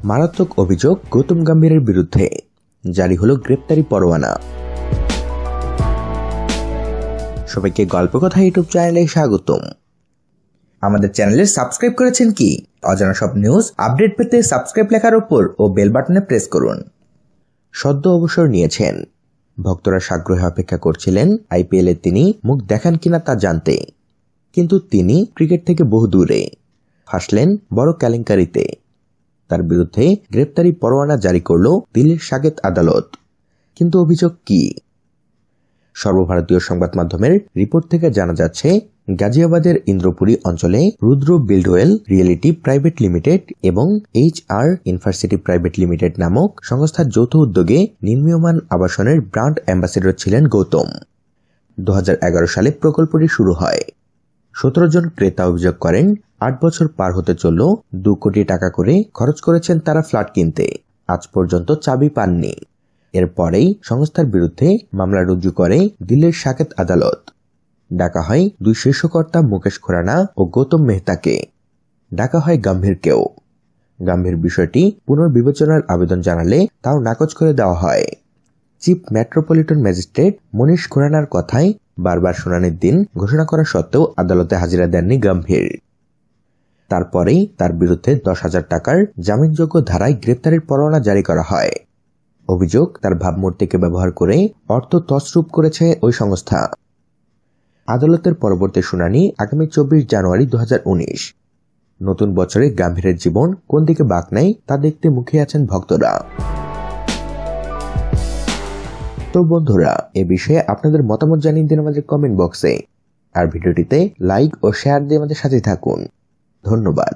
মারাত্মক অভিযোগ গৌতম গম্ভীরের বিরুদ্ধে, জারি হলো গ্রেপ্তারি পরোয়ানা। সবাইকে গল্পকথা ইউটিউব চ্যানেলে স্বাগতম। আমাদের চ্যানেলে সাবস্ক্রাইব করেছেন কি? অজানা সব নিউজ আপডেট পেতে সাবস্ক্রাইব লেখার উপর ও বেল বাটনে প্রেস করুন। সদ্য অবসর নিয়েছেন, ভক্তরা সাগ্রহে অপেক্ষা করছিলেন আইপিএলে তিনি মুখ দেখান কিনা তা জানতে, কিন্তু তিনি ক্রিকেট থেকে বহু দূরে, ফাঁসলেন বড় কেলেঙ্কারিতে। তার বিরুদ্ধে গ্রেপ্তারি পরোয়ানা জারি করল দিল্লির সাকেত আদালত। কিন্তু অভিযোগ কি? সর্বভারতীয় সংবাদ মাধ্যমের রিপোর্ট থেকে জানা যাচ্ছে, গাজিয়াবাদের ইন্দ্রপুরী অঞ্চলে রুদ্র বিল্ডওয়েল রিয়েলিটি প্রাইভেট লিমিটেড এবং HR ইনফারসিটি প্রাইভেট লিমিটেড নামক সংস্থার যৌথ উদ্যোগে নির্মীয়মান আবাসনের ব্র্যান্ড অ্যাম্বাসেডর ছিলেন গৌতম। 2011 সালে প্রকল্পটি শুরু হয়। 17 জন ক্রেতা অভিযোগ করেন 8 বছর পার হতে চলল, 2 কোটি টাকা করে খরচ করেছেন তারা ফ্ল্যাট কিনতে, আজ পর্যন্ত চাবি পাননি। এরপরেই সংস্থার বিরুদ্ধে মামলা রুজু করে দিল্লির সাকেত আদালত। ডাকা হয় 2 শীর্ষকর্তা মুকেশ খুরানা ও গৌতম মেহতাকে। ডাকা হয় গম্ভীরকেও। গম্ভীর বিষয়টি পুনর্বিবেচনার আবেদন জানালে তাও নাকচ করে দেওয়া হয়। চিফ মেট্রোপলিটন ম্যাজিস্ট্রেট মনীষ খুরানার কথায় বারবার শুনানির দিন ঘোষণা করা সত্ত্বেও আদালতে হাজিরা দেননি গম্ভীর। তারপরেই তার বিরুদ্ধে 10,000 টাকার জামিনযোগ্য ধারায় গ্রেপ্তারের পরোয়ানা জারি করা হয়। অভিযোগ, তার ভাবমূর্তিকে ব্যবহার করে অর্থ তছরূপ করেছে ওই সংস্থা। আদালতের পরবর্তী শুনানি আগামী 24 জানুয়ারি 2019। নতুন বছরে গম্ভীরের জীবন কোন দিকে বাঁক নেয় তা দেখতে মুখিয়ে আছেন ভক্তরা। তো বন্ধুরা, এ বিষয়ে আপনাদের মতামত জানিয়ে দিন আমাদের কমেন্ট বক্সে, আর ভিডিওটিতে লাইক ও শেয়ার দিয়ে আমাদের সাথে থাকুন। ধন্যবাদ।